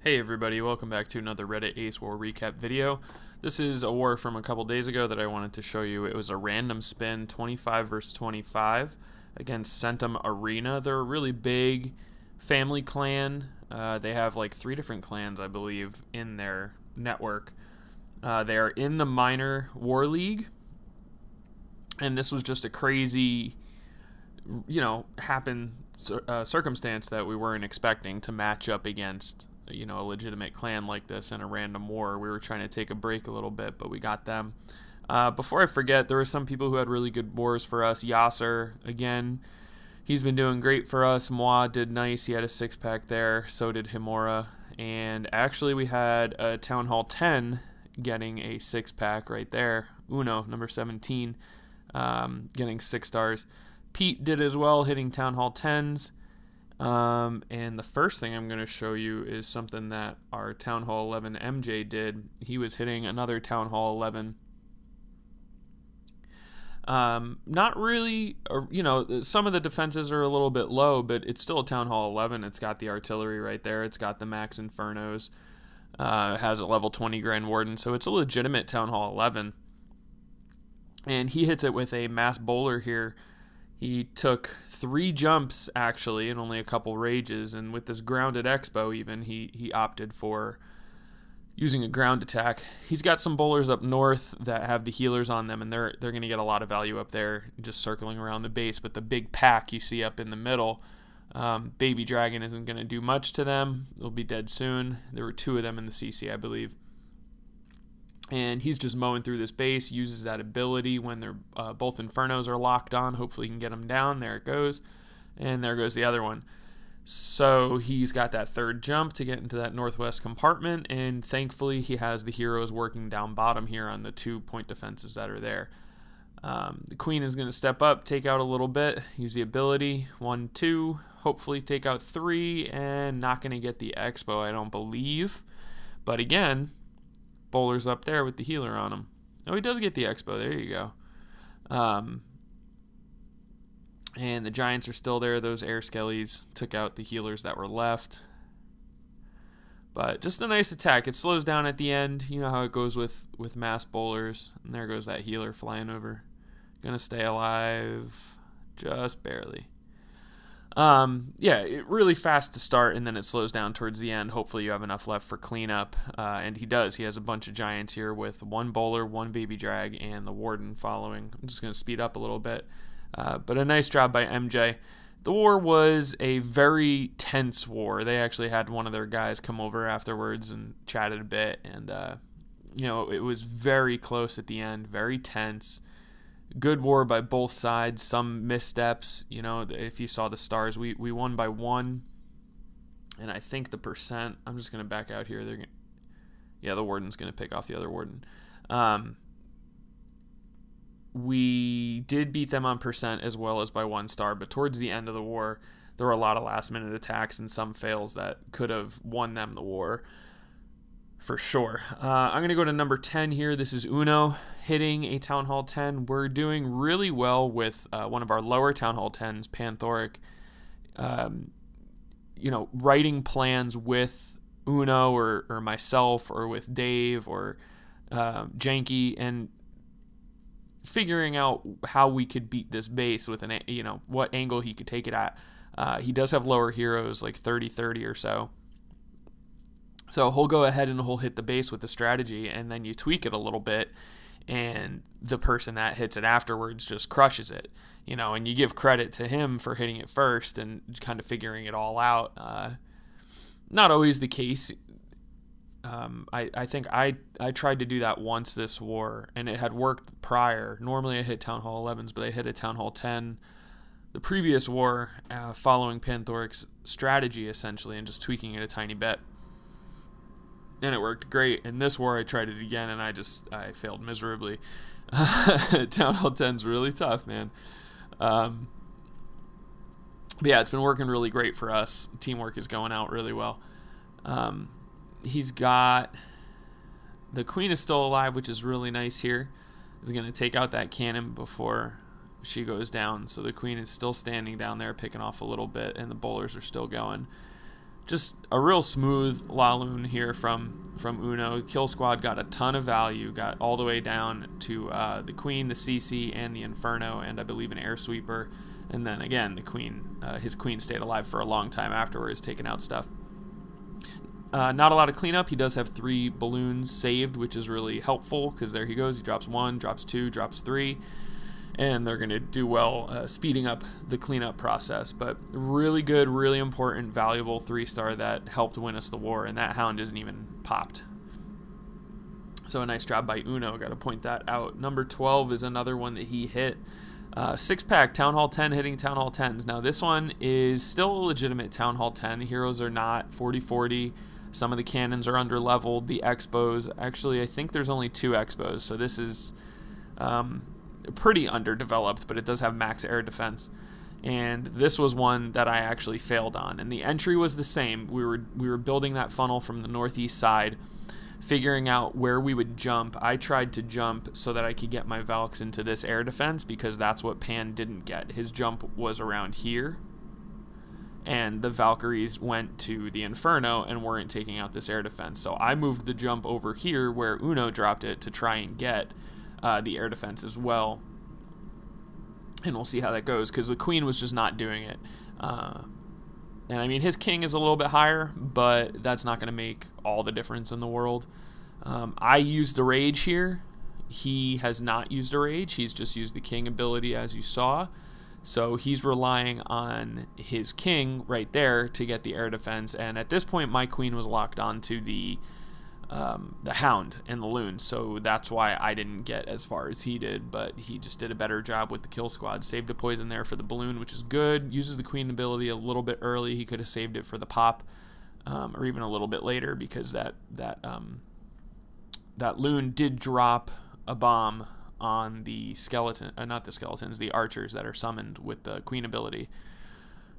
Hey everybody, welcome back to another Reddit Ace War recap video. This is a war from a couple days ago that I wanted to show you. It was a random spin, 25 versus 25 against Centum Arena. They're a really big family clan. They have like 3 different clans, I believe, in their network. They are in the minor war league, and this was just a crazy, circumstance that we weren't expecting to match up against a legitimate clan like this in a random war. We were trying to take a break a little bit, but we got them. Before I forget, there were some people who had really good wars for us. Yasser, again, he's been doing great for us. Moi did nice. He had a 6-pack there. So did Himura. And actually, we had a Town Hall 10 getting a 6-pack right there. Uno, number 17, getting 6 stars. Pete did as well, hitting Town Hall 10s. And the first thing I'm going to show you is something that our Town Hall 11 MJ did. He was hitting another Town Hall 11. Not really, some of the defenses are a little bit low, but it's still a Town Hall 11. It's got the artillery right there. It's got the max infernos. It has a level 20 Grand Warden, so it's a legitimate Town Hall 11. And he hits it with a mass bowler here. He took 3 jumps, actually, and only a couple rages. And with this grounded expo, even, he opted for using a ground attack. He's got some bowlers up north that have the healers on them, and they're going to get a lot of value up there, just circling around the base. But the big pack you see up in the middle, Baby Dragon isn't going to do much to them. They'll be dead soon. There were 2 of them in the CC, I believe. And he's just mowing through this base, uses that ability when they're both Infernos are locked on. Hopefully he can get them down. There it goes. And there goes the other one. So he's got that 3rd jump to get into that northwest compartment. And thankfully he has the heroes working down bottom here on the 2-point defenses that are there. The Queen is going to step up, take out a little bit, use the ability. 1, 2, hopefully take out 3, and not going to get the expo, I don't believe. But again, bowlers up there with the healer on him. Oh, he does get the expo. There you go. And the giants are still there. Those air skellies took out the healers that were left. But just a nice attack. It slows down at the end. You know how it goes with mass bowlers. And there goes that healer flying over. Gonna stay alive. Just barely. Really fast to start, and then it slows down towards the end. Hopefully you have enough left for cleanup, and he does. He has a bunch of giants here with 1 bowler, 1 baby drag, and the warden following. I'm just going to speed up a little bit, but a nice job by MJ. The war was a very tense war. They actually had one of their guys come over afterwards and chatted a bit, and it was very close at the end, very tense. Good war by both sides, some missteps. If you saw the stars, we won by 1. And I think the percent, I'm just going to back out here. The warden's going to pick off the other warden. We did beat them on percent as well as by 1 star, but towards the end of the war, there were a lot of last-minute attacks and some fails that could have won them the war. For sure. I'm going to go to number 10 here. This is Uno hitting a Town Hall 10. We're doing really well with one of our lower Town Hall 10s, Panthoric. Writing plans with Uno or myself or with Dave or Janky and figuring out how we could beat this base with what angle he could take it at. He does have lower heroes, like 30-30 or so. So he'll go ahead and he'll hit the base with the strategy, and then you tweak it a little bit, and the person that hits it afterwards just crushes it, and you give credit to him for hitting it first and kind of figuring it all out. Not always the case. I think I tried to do that once this war, and it had worked prior. Normally I hit Town Hall 11s, but I hit a Town Hall 10 the previous war, following Panthoric's strategy, essentially, and just tweaking it a tiny bit. And it worked great. In this war, I tried it again, and I failed miserably. Town Hall 10's really tough, man. But yeah, it's been working really great for us. Teamwork is going out really well. He's got... The Queen is still alive, which is really nice here. He's going to take out that cannon before she goes down. So the Queen is still standing down there, picking off a little bit, and the bowlers are still going. just a real smooth Laloon here from Uno. Kill Squad got a ton of value, got all the way down to the Queen, the CC, and the Inferno, and I believe an Air Sweeper. And then again, the Queen, his Queen stayed alive for a long time afterwards, taking out stuff. Not a lot of cleanup. He does have 3 balloons saved, which is really helpful because there he goes. He drops 1, drops 2, drops 3. And they're going to do well speeding up the cleanup process. But really good, really important, valuable 3-star that helped win us the war. And that Hound isn't even popped. So a nice job by Uno. Got to point that out. Number 12 is another one that he hit. 6-pack, Town Hall 10, hitting Town Hall 10s. Now this one is still a legitimate Town Hall 10. The heroes are not 40-40. Some of the cannons are under-leveled. The Expos, actually I think there's only 2 Expos. So this is pretty underdeveloped, but it does have max air defense. And this was one that I actually failed on. And the entry was the same. We were building that funnel from the northeast side, figuring out where we would jump. I tried to jump so that I could get my Valks into this air defense because that's what Pan didn't get. His jump was around here, and the Valkyries went to the Inferno and weren't taking out this air defense. So I moved the jump over here where Uno dropped it to try and get the air defense as well. And we'll see how that goes because the Queen was just not doing it. And I mean, his King is a little bit higher, but that's not going to make all the difference in the world. I used the Rage here. He has not used a Rage. He's just used the King ability, as you saw. So he's relying on his King right there to get the air defense. And at this point, my Queen was locked onto the Hound and the Loon. So that's why I didn't get as far as he did. But he just did a better job with the Kill Squad. Saved a poison there for the balloon, which is good. Uses the Queen ability a little bit early. He could have saved it for the pop, or even a little bit later, because that Loon did drop a bomb on the skeleton, not the skeletons, the archers that are summoned with the Queen ability.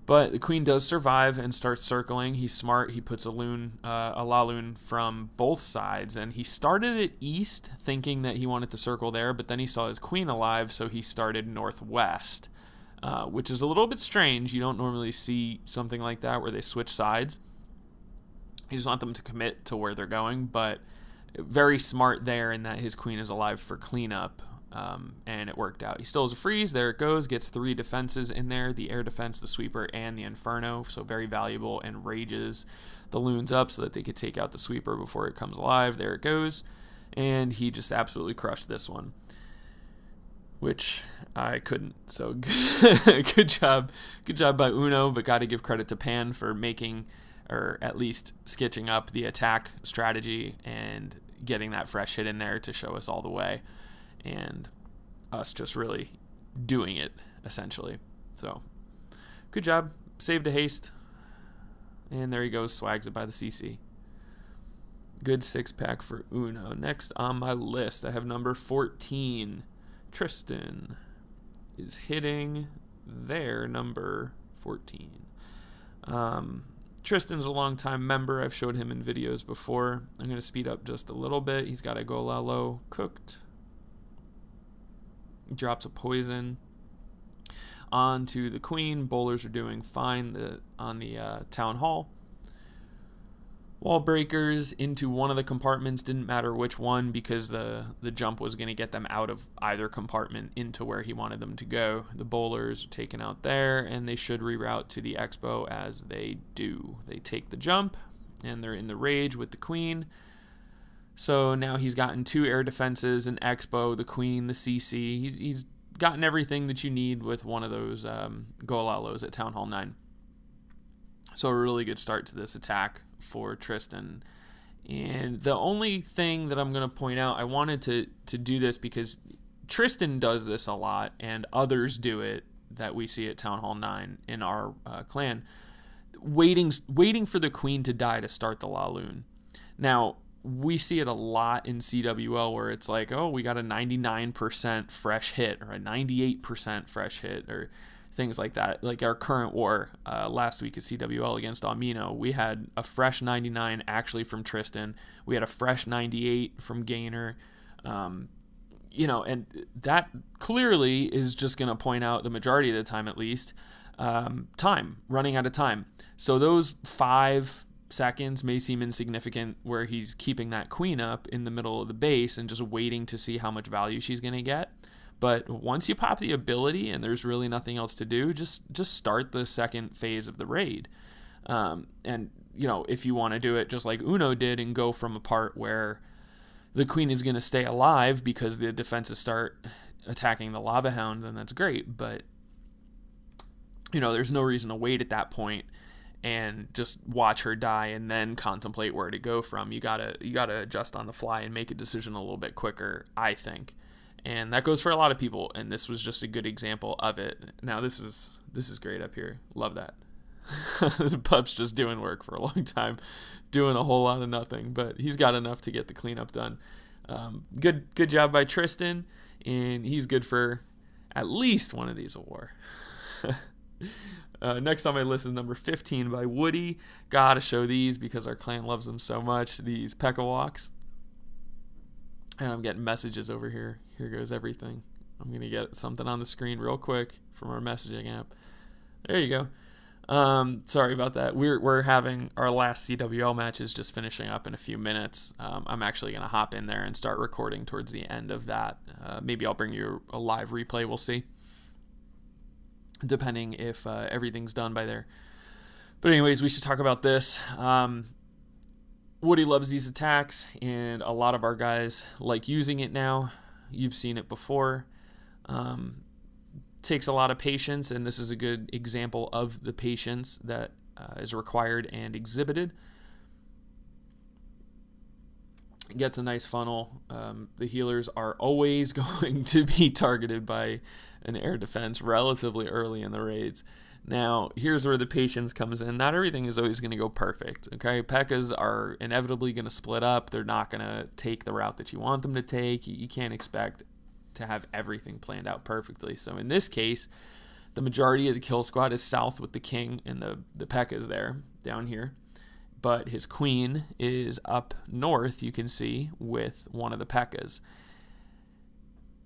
But the Queen does survive and starts circling. He's smart. He puts a Laloon from both sides, and he started it east, thinking that he wanted to circle there, but then he saw his Queen alive, so he started northwest, which is a little bit strange. You don't normally see something like that where they switch sides. You just want them to commit to where they're going, but very smart there in that his Queen is alive for cleanup. And it worked out. He still has a freeze. There it goes. Gets 3 defenses in there. The air defense, the sweeper, and the Inferno. So very valuable, and rages the Loons up so that they could take out the sweeper before it comes alive. There it goes. And he just absolutely crushed this one, which I couldn't. So good job. Good job by Uno, but got to give credit to Pan for making, or at least sketching up the attack strategy and getting that fresh hit in there to show us all the way. And us just really doing it, essentially. So, good job. Saved a haste. And there he goes, swags it by the CC. Good 6-pack for Uno. Next on my list, I have number 14. Tristan is hitting their number 14. Tristan's a longtime member. I've showed him in videos before. I'm going to speed up just a little bit. He's got a Golalo cooked. Drops a poison onto the Queen. Bowlers are doing fine on the Town Hall. Wall breakers into one of the compartments. Didn't matter which one because the jump was going to get them out of either compartment into where he wanted them to go. The bowlers are taken out there, and they should reroute to the Expo as they do. They take the jump, and they're in the Rage with the Queen. So now he's gotten 2 air defenses, an Expo, the Queen, the CC. He's gotten everything that you need with one of those Golalos at Town Hall 9. So a really good start to this attack for Tristan. And the only thing that I'm going to point out, I wanted to do this because Tristan does this a lot, and others do it that we see at Town Hall 9 in our clan. Waiting for the Queen to die to start the Laloon. Now, we see it a lot in CWL where it's like, oh, we got a 99% fresh hit or a 98% fresh hit or things like that. Like our current war last week at CWL against Amino, we had a fresh 99 actually from Tristan. We had a fresh 98 from Gainer. And that clearly is just going to point out, the majority of the time at least, running out of time. So those 5 seconds may seem insignificant where he's keeping that queen up in the middle of the base and just waiting to see how much value she's going to get. But once you pop the ability and there's really nothing else to do, just start the second phase of the raid. And, if you want to do it just like Uno did and go from a part where the queen is going to stay alive because the defenses start attacking the lava hound, then that's great. But, there's no reason to wait at that point and just watch her die and then contemplate where to go from. You gotta adjust on the fly and make a decision a little bit quicker, I think. And that goes for a lot of people, and this was just a good example of it. Now this is great up here. Love that. The pup's just doing work for a long time, doing a whole lot of nothing, but he's got enough to get the cleanup done. Good job by Tristan, and he's good for at least one of these a war. Next on my list is number 15 by Woody. Gotta show these because our clan loves them so much. These P.E.K.K.A. walks. And I'm getting messages over here. Here goes everything. I'm going to get something on the screen real quick from our messaging app. There you go. Sorry about that. We're having our last CWL matches just finishing up in a few minutes. I'm actually going to hop in there and start recording towards the end of that. Maybe I'll bring you a live replay. We'll see. Depending if everything's done by there. But anyways, we should talk about this. Woody loves these attacks, and a lot of our guys like using it now. You've seen it before. Takes a lot of patience, and this is a good example of the patience that is required and exhibited. Gets a nice funnel. The healers are always going to be targeted by an air defense relatively early in the raids. Now, here's where the patience comes in. Not everything is always going to go perfect, okay? P.E.K.K.A.s are inevitably going to split up. They're not going to take the route that you want them to take. You can't expect to have everything planned out perfectly. So in this case, the majority of the kill squad is south with the king, and the P.E.K.K.A.s there, down here. But his queen is up north, you can see, with one of the P.E.K.K.A.s.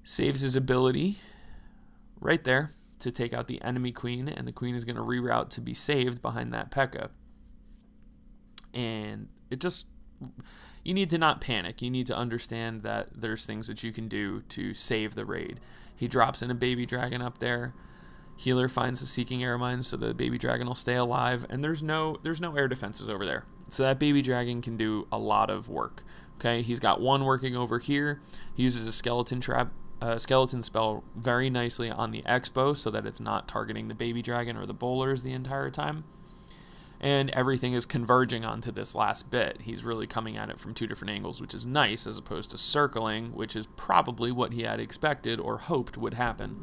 Saves his ability right there to take out the enemy queen, and the queen is going to reroute to be saved behind that P.E.K.K.A. And you need to not panic. You need to understand that there's things that you can do to save the raid. He drops in a baby dragon up there. Healer finds the seeking air mines, so the baby dragon will stay alive, and there's no air defenses over there. So that baby dragon can do a lot of work. Okay, he's got one working over here. He uses a skeleton spell very nicely on the Expo so that it's not targeting the baby dragon or the bowlers the entire time. And everything is converging onto this last bit. He's really coming at it from 2 different angles, which is nice, as opposed to circling, which is probably what he had expected or hoped would happen.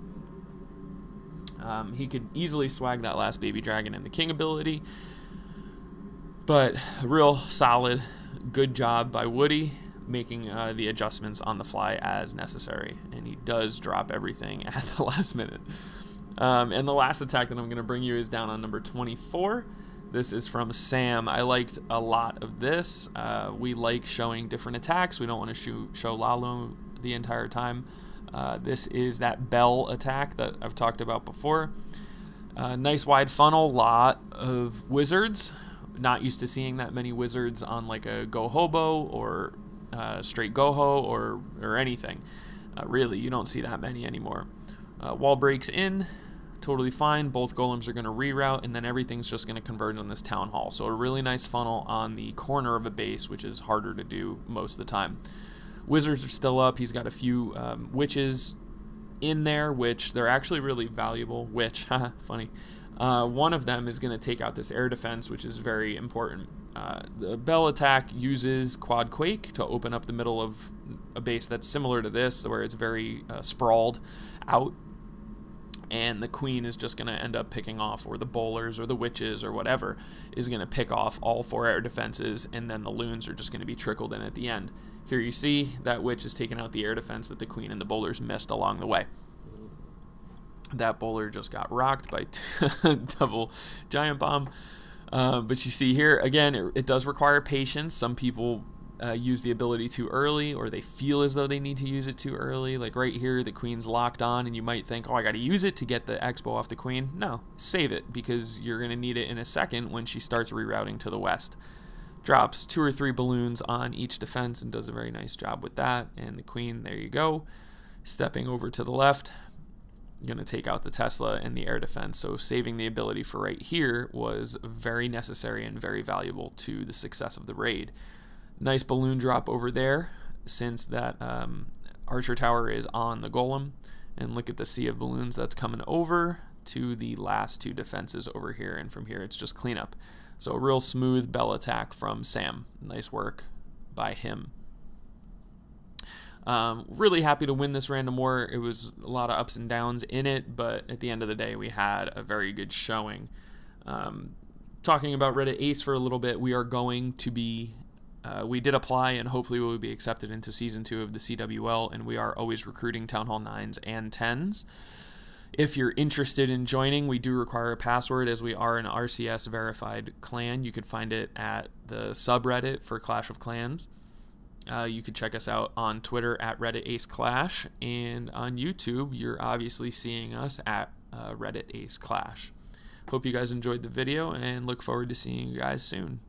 He could easily swag that last baby dragon in the king ability, but a real solid, good job by Woody making the adjustments on the fly as necessary, and he does drop everything at the last minute. And the last attack that I'm going to bring you is down on number 24. This is from Sam. I liked a lot of this. We like showing different attacks. We don't want to show Lalo the entire time. This is that bell attack that I've talked about before. Nice wide funnel, lot of wizards. Not used to seeing that many wizards on like a Go Hobo or straight Goho or anything. Really, you don't see that many anymore. Wall breaks in, totally fine. Both golems are going to reroute, and then everything's just going to converge on this town hall. So a really nice funnel on the corner of a base, which is harder to do most of the time. Wizards are still up. He's got a few witches in there, which they're actually really valuable. Witch, haha, funny. One of them is going to take out this air defense, which is very important. The bell attack uses Quad Quake to open up the middle of a base that's similar to this, where it's very sprawled out. And the queen is just going to end up picking off, or the bowlers or the witches or whatever is going to pick off all 4 air defenses, and then the loons are just going to be trickled in at the end. Here you see that witch is taking out the air defense that the queen and the bowlers missed along the way. That bowler just got rocked by double giant bomb. But you see here, again, it does require patience. Some people use the ability too early, or they feel as though they need to use it too early. Like right here, the queen's locked on, and you might think, oh, I got to use it to get the X-bow off the queen. No, save it, because you're going to need it in a second when she starts rerouting to the west. Drops 2 or 3 balloons on each defense and does a very nice job with that. And the queen, there you go, stepping over to the left, going to take out the Tesla and the air defense. So saving the ability for right here was very necessary and very valuable to the success of the raid. Nice balloon drop over there, since that archer tower is on the golem. And look at the sea of balloons that's coming over to the last 2 defenses over here, and from here it's just cleanup. So a real smooth bell attack from Sam. Nice work by him. Really happy to win this random war. It was a lot of ups and downs in it, but at the end of the day, we had a very good showing. Talking about Reddit Ace for a little bit, we are going to be, we did apply, and hopefully we will be accepted into Season 2 of the CWL, and we are always recruiting Town Hall 9s and 10s. If you're interested in joining, we do require a password, as we are an RCS verified clan. You could find it at the subreddit for Clash of Clans. You can check us out on Twitter at Reddit Ace Clash, and on YouTube, you're obviously seeing us at Reddit Ace Clash. Hope you guys enjoyed the video, and look forward to seeing you guys soon.